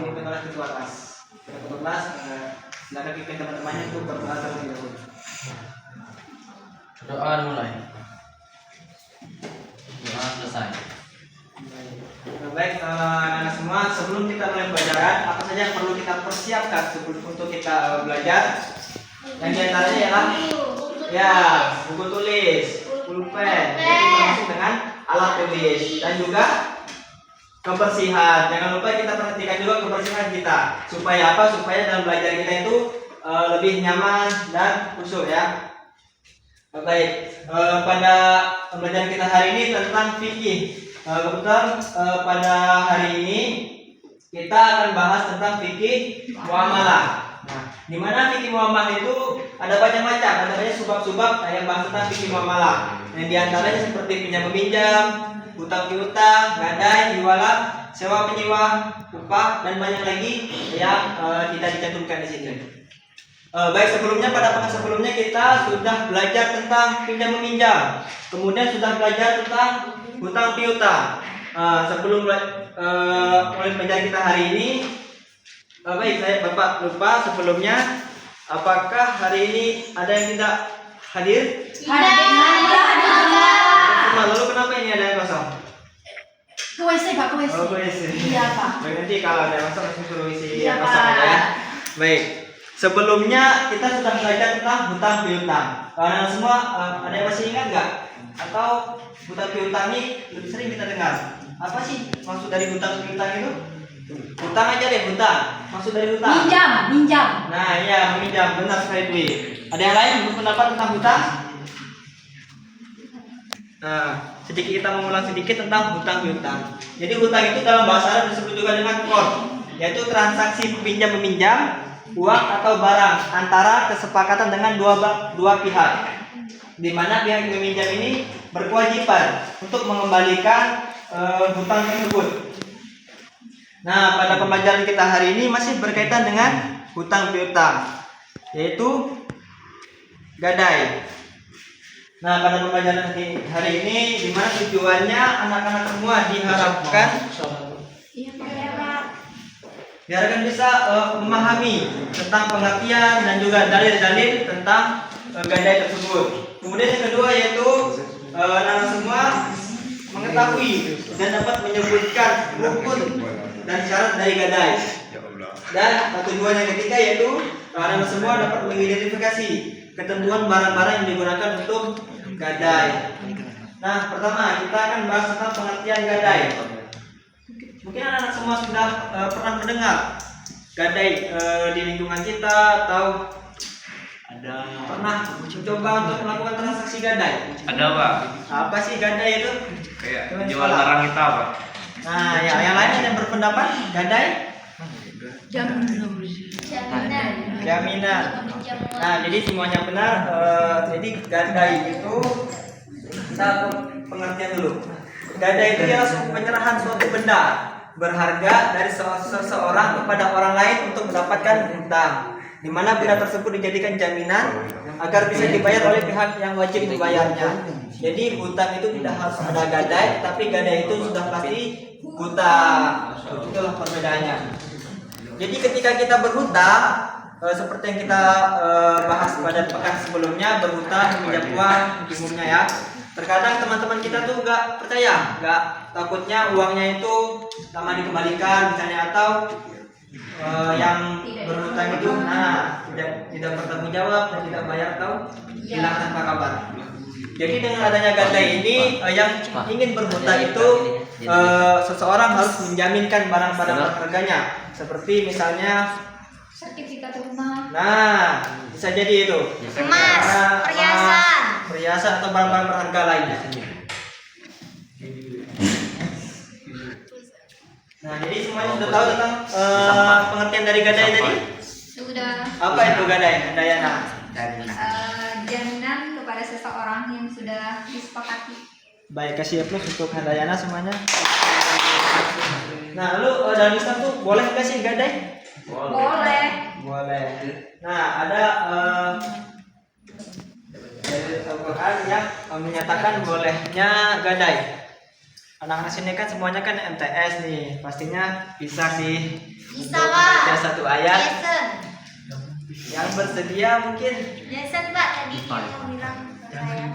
ini kelas ketua kelas. Ketua kelas silakan pimpin teman-temannya untuk berdoa terlebih dahulu. Doa mulai. Doa selesai. Baik, anak-anak semua, sebelum kita mulai pelajaran, apa saja yang perlu kita persiapkan untuk kita belajar? Yang diantaranya ialah ya buku tulis, pulpen, jadi termasuk dengan alat tulis dan juga kebersihan. Jangan lupa kita perhatikan juga kebersihan kita. Supaya apa? Supaya dalam belajar kita itu lebih nyaman dan khusyuk ya. Baik, pada pembelajaran kita hari ini tentang fikih. Kebetulan pada hari ini kita akan bahas tentang fikih muamalah. Nah, di mana fikih muamalah itu ada banyak macam, ada banyak subbab-subbab yang bahas tentang fikih muamalah. Yang diantaranya seperti pinjam meminjam, hutang piutang, gadai, jualan, sewa penyewa, upah dan banyak lagi yang tidak dicantumkan di sini. Baik, sebelumnya pada pekan sebelumnya kita sudah belajar tentang pinjam meminjam, kemudian sudah belajar tentang hutang piutang. Sebelum mulai belajar kita hari ini, baik saya Bapak lupa sebelumnya, apakah hari ini ada yang tidak hadir? Lalu kenapa ini ada yang kosong? Ke WC Pak, ke WC. Oh, WC. Iya Pak. Baik, nanti kalau ada yang kosong langsung suruh isi Iya, yang kosong Pak. aja ya. Baik. Sebelumnya kita sudah belajar tentang hutang piutang. Kalian semua ada yang masih ingat nggak? Atau hutang piutang ini lebih sering kita dengar? Apa sih maksud dari hutang piutang itu? Hutang aja deh, hutang. Maksud dari hutang? Minjam. Nah, iya meminjam, benar sekali Dwi. Ada yang lain berpendapat tentang hutang? Nah, sedikit kita mengulang sedikit tentang hutang piutang. Jadi hutang itu dalam bahasa Arab disebut juga dengan qard, yaitu transaksi pinjam meminjam uang atau barang antara kesepakatan dengan dua pihak, di mana pihak yang meminjam ini berkewajiban untuk mengembalikan hutang tersebut. Nah, pada pembelajaran kita hari ini masih berkaitan dengan hutang piutang, yaitu gadai. Nah, pada pembelajaran hari ini, di mana tujuannya anak-anak semua diharapkan biarkan bisa memahami tentang pengertian dan juga dalil-dalil tentang gadai tersebut. Kemudian yang kedua yaitu anak semua mengetahui dan dapat menyebutkan rukun dan syarat dari gadai. Dan tujuan yang ketiga yaitu anak semua dapat mengidentifikasi ketentuan barang-barang yang digunakan untuk gadai. Nah, pertama kita akan bahas tentang pengertian gadai. Mungkin anak-anak semua sudah pernah mendengar gadai di lingkungan kita atau ada pernah mencoba untuk melakukan transaksi gadai? Ada Pak. Apa sih gadai itu? Kayak jual barang kita Pak. Nah, ya, yang lain ada yang berpendapat gadai? Jaminan. Nah, jadi semuanya benar. Jadi gadai itu kita pengertian dulu. Gadai itu adalah penyerahan suatu benda berharga dari seseorang kepada orang lain untuk mendapatkan hutang, di mana benda tersebut dijadikan jaminan agar bisa dibayar oleh pihak yang wajib membayarnya. Jadi hutang itu tidak harus ada gadai, tapi gadai itu sudah pasti hutang. Itulah perbedaannya. Jadi ketika kita berhutang, seperti yang kita bahas pada pekan sebelumnya, berhutang meminjam uang umumnya ya. Terkadang teman-teman kita tuh nggak percaya, nggak takutnya uangnya itu lama dikembalikan misalnya, atau yang berhutang itu tidak bertanggung jawab dan tidak bayar atau hilang tanpa kabar. Jadi dengan adanya gadai ini yang ingin berhutang itu seseorang harus menjaminkan barang-barang berharganya, seperti misalnya Sertifikat rumah. nah bisa jadi itu Emas, perhiasan atau barang-barang berharga lainnya. Nah, jadi semuanya sudah tahu tentang pengertian dari gadai tadi? Sudah. Apa itu gadai, Dayana? Jaminan kepada seseorang yang sudah disepakati. Baik, kasih plus untuk Handayana semuanya. Nah, lalu dalam Islam tuh boleh nggak sih gadai? Boleh. Boleh. Nah, ada dari Al-Quran yang menyatakan bolehnya gadai. Anak-anak sini kan semuanya kan MTS nih, pastinya bisa sih Bisa untuk Pak. membaca satu ayat. Jason. Yang bersedia mungkin Jason Pak tadi dia mau bilang ke saya.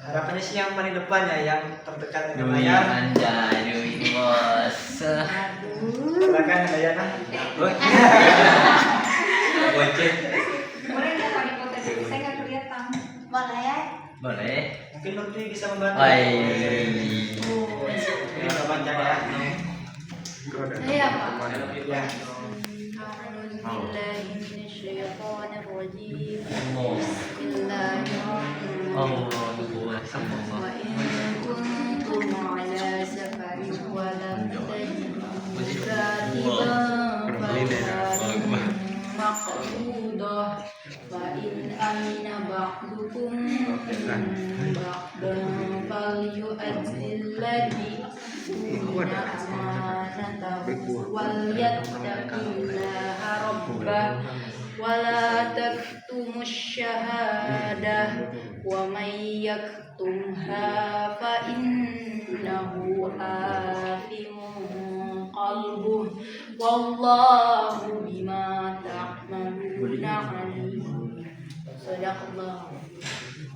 harapannya sih yang paling depan ya, yang terdekat dengan Dwi layar. anjay, Dwi bos. Silakan Dayana. Bocil. Boleh nggak Pak dipoto dulu? Saya nggak kelihatan. Boleh ya? Boleh. Mungkin Lutfi bisa membantu. Hai. Kita baca ya. Iya Pak. Ya. Allah buat semua. ولا تكتموا الشهادة ومن يكتمها فإنه آثم قلبه والله بما تعملون عليم. صدق الله.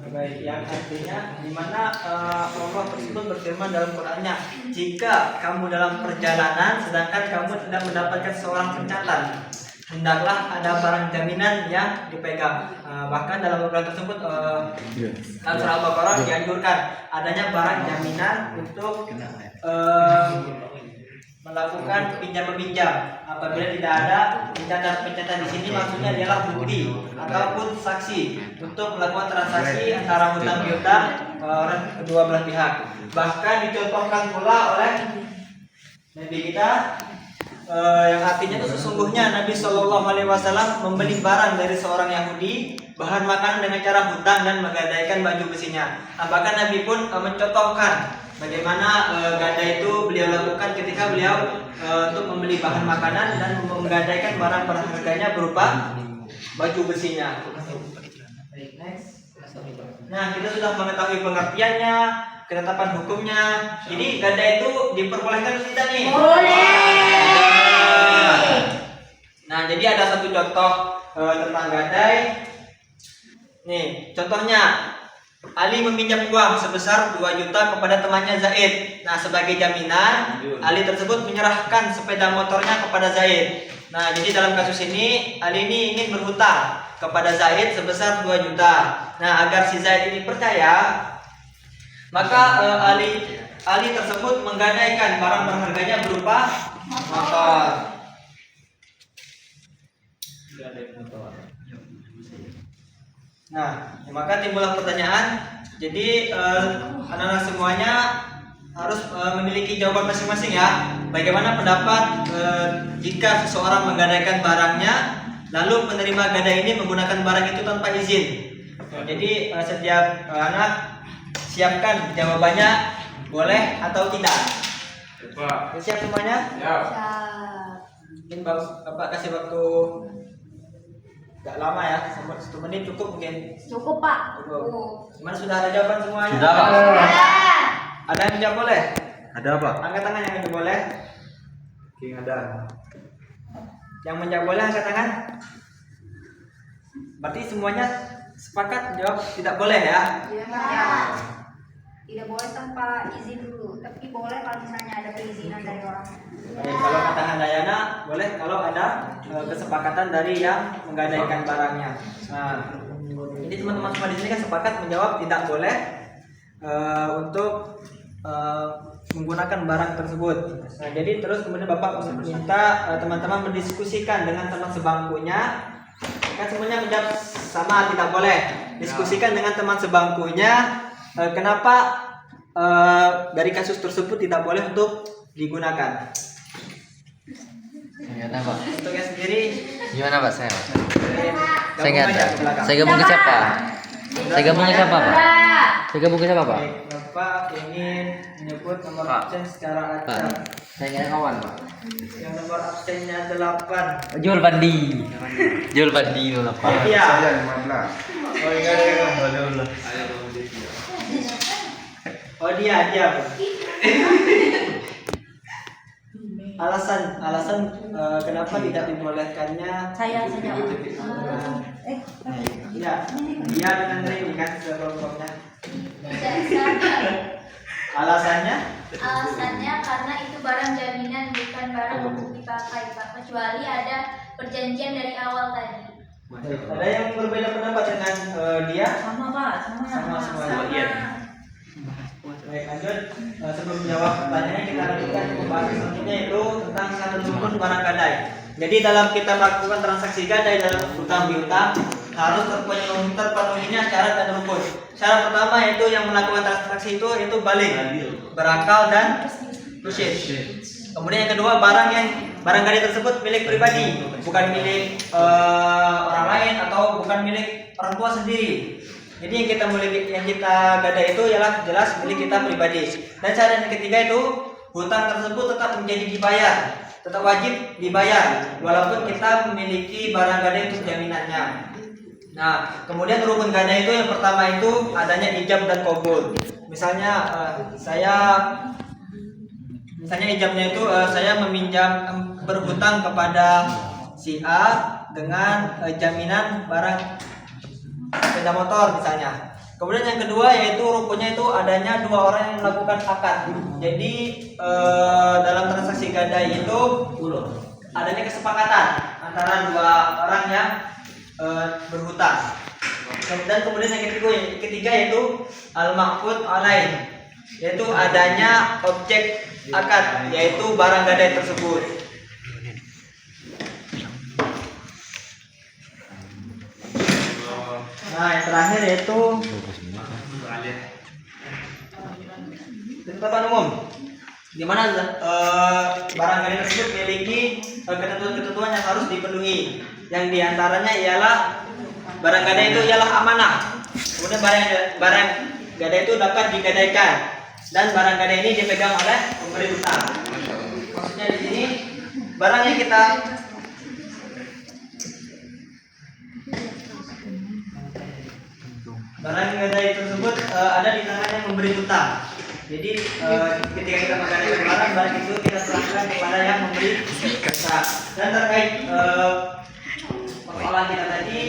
Baik, yang artinya di mana Allah tersebut berfirman dalam Qur'annya, jika kamu dalam perjalanan sedangkan kamu tidak mendapatkan seorang pencatat, hendaklah ada barang jaminan yang dipegang. Bahkan dalam Al-Quran tersebut dalam surah Al-Baqarah dianjurkan adanya barang jaminan untuk melakukan pinjam meminjam. Apabila tidak ada pencatat di sini, maksudnya adalah bukti ataupun saksi untuk melakukan transaksi antara hutang piutang kedua belah pihak. Bahkan dicontohkan pula oleh Nabi kita yang artinya itu sesungguhnya Nabi Shallallahu Alaihi Wasallam membeli barang dari seorang Yahudi, bahan makanan dengan cara hutang dan menggadaikan baju besinya. Bahkan Nabi pun mencontohkan bagaimana gadai itu beliau lakukan ketika beliau untuk membeli bahan makanan dan menggadaikan barang berharganya berupa baju besinya. Nah, kita sudah mengetahui pengertiannya, ketetapan hukumnya. Jadi gadai itu diperbolehkan atau tidak nih? Nah, jadi ada satu contoh tentang gadai. Nih, contohnya Ali meminjam uang sebesar 2 juta kepada temannya Zaid. Nah, sebagai jaminan, Ali tersebut menyerahkan sepeda motornya kepada Zaid. Nah, jadi dalam kasus ini Ali ini ingin berhutang kepada Zaid sebesar 2 juta. Nah, agar si Zaid ini percaya, maka Ali tersebut menggadaikan barang berharganya berupa motor. Nah, maka timbullah pertanyaan. Jadi anak-anak semuanya harus memiliki jawaban masing-masing ya. Bagaimana pendapat jika seseorang menggadaikan barangnya, lalu penerima gadai ini menggunakan barang itu tanpa izin? Jadi setiap anak siapkan jawabannya, boleh atau tidak. Siap semuanya? Mungkin Bapak kasih waktu gak lama ya, 1 menit cukup mungkin. Cukup Pak. Cukup. Gimana, sudah ada jawaban semuanya? Sudah, Pak. Ada yang jawab boleh? Ada apa? Angkat tangan yang jawab boleh. King ada. Yang menjawab boleh angkat tangan. Berarti semuanya sepakat jawab tidak boleh ya? Tidak boleh tanpa izin dulu, tapi boleh kalau misalnya ada perizinan dari orang. Baik, kalau kata Handayana boleh kalau ada kesepakatan dari yang menggadaikan barangnya. Nah, ini teman-teman semua di sini kan sepakat menjawab tidak boleh untuk menggunakan barang tersebut. Nah, jadi terus kemudian Bapak minta teman-teman mendiskusikan dengan teman sebangkunya. Kan semuanya menjawab sama tidak boleh. Diskusikan dengan teman sebangkunya. Kenapa dari kasus tersebut tidak boleh untuk digunakan? Gimana Pak? Untuk yang sendiri, Gimana Pak saya? Saya gabung nggak aja ada. ke belakang. Saya gabung ke siapa? Saya gabung ke siapa Pak? Saya gabung ke siapa Pak? Baik, Bapak ingin menyebut nomor Pak. absen secara Pak, acak. saya nggak ada kawan Pak. Yang nomor absennya 8. Jual Bandi. Jual Bandi dulu Pak. Iya. Saya 15. Oh iya, iya. Oh dia. alasan kenapa tidak dibolehkannya. Saya saja. Ya, dia dengan ini kan kelompoknya. Alasannya? Alasannya karena itu barang jaminan, bukan barang untuk dipakai, Pak. Kecuali ada perjanjian dari awal tadi. Ada yang berbeda pendapat dengan dia? Sama Pak, Sama semuanya. Baik, lanjut. Sebelum menjawab pertanyaannya, kita lanjutkan pembahasan selanjutnya, yaitu tentang syarat rukun barang gadai. Jadi dalam kita melakukan transaksi gadai dalam hutang piutang harus terpenuhinya syarat dan rukun. Syarat pertama yaitu yang melakukan transaksi itu balik, berakal dan lusid. Kemudian yang kedua, barang gadai tersebut milik pribadi, bukan milik orang lain atau bukan milik orang tua sendiri. Jadi yang kita gadai itu ialah jelas milik kita pribadi. Dan syarat yang ketiga itu hutang tersebut tetap menjadi dibayar, tetap wajib dibayar walaupun kita memiliki barang gadai untuk jaminannya. Nah, kemudian rukun gadai itu yang pertama itu adanya ijab dan qabul. Misalnya ijabnya itu saya meminjam berhutang kepada si A dengan jaminan barang sepeda motor misalnya. Kemudian yang kedua yaitu rukunnya itu adanya dua orang yang melakukan akad. Jadi dalam transaksi gadai itu adanya kesepakatan antara dua orang yang berhutang. Dan kemudian yang ketiga yaitu al-maqud alaih, yaitu adanya objek akad, yaitu barang gadai tersebut. Nah, yang terakhir yaitu ketetapan umum, di mana barang gadai tersebut memiliki ketentuan-ketentuan yang harus dipenuhi. Yang diantaranya ialah barang gadai itu ialah amanah. Kemudian barang gadai itu dapat digadaikan dan barang gadai ini dipegang oleh pemberi hutang. Maksudnya di sini barang yang kita barang gadai tersebut ada di tangan yang memberi hutang. Jadi ketika kita menggadaikan barang itu kita serahkan kepada yang memberi hutang. Dan terkait persoalan kita tadi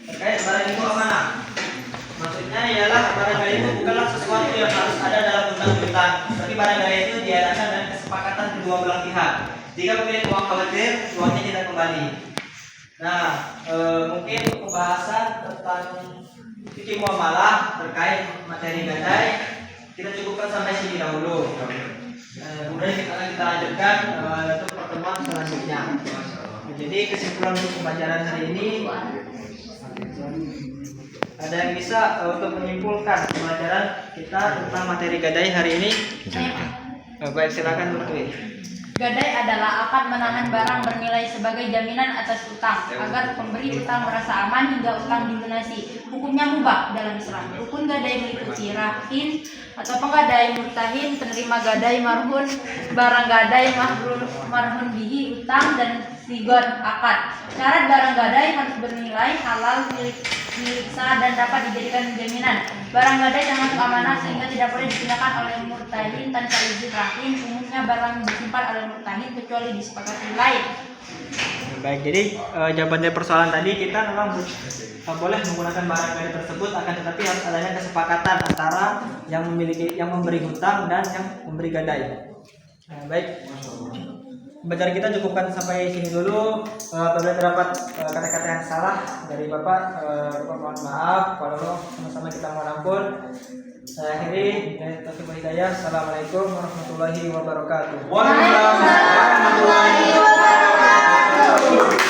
terkait barang itu amanah. Maksudnya ialah barang gadai itu bukanlah sesuatu yang harus ada dalam hutang piutang, tapi barang gadai itu diadakan dengan kesepakatan kedua belah pihak. Jika pemilik uang khawatir, uangnya tidak kembali. Nah, mungkin pembahasan tentang fikih muamalah terkait materi gadai kita cukupkan sampai sini dahulu. Kemudian kita lanjutkan untuk pertemuan selanjutnya. Jadi kesimpulan untuk pembelajaran hari ini, ada yang bisa untuk menyimpulkan pembelajaran kita tentang materi gadai hari ini? Baik, silakan Nurtwi. Gadai adalah akad menahan barang bernilai sebagai jaminan atas utang agar pemberi utang merasa aman hingga utang dilunasi. Hukumnya mubah dalam Islam. Rukun gadai meliputi rahin atau penggadai murtahin, penerima gadai marhun, barang gadai marhun bihi utang, dan sigon akad. Syarat barang gadai harus bernilai halal milik sah dan dapat dijadikan jaminan. Barang gadai termasuk amanah sehingga tidak boleh dipindahkan oleh murtahin tanpa izin rahin. Umumnya barang disimpan oleh murtahin kecuali disepakati lain. Baik, jadi jawaban dari persoalan tadi kita memang boleh menggunakan barang gadai tersebut, akan tetapi harus adanya kesepakatan antara yang memberi hutang dan yang memberi gadai. Baik, pembelajaran kita cukupkan sampai sini dulu. Apabila terdapat kata-kata yang salah dari Bapak mohon maaf. Kalau sama-sama kita mohon ampun. Saya akhiri dengan taufiq hidayah. Assalamualaikum warahmatullahi wabarakatuh. Waalaikumsalam warahmatullahi wabarakatuh.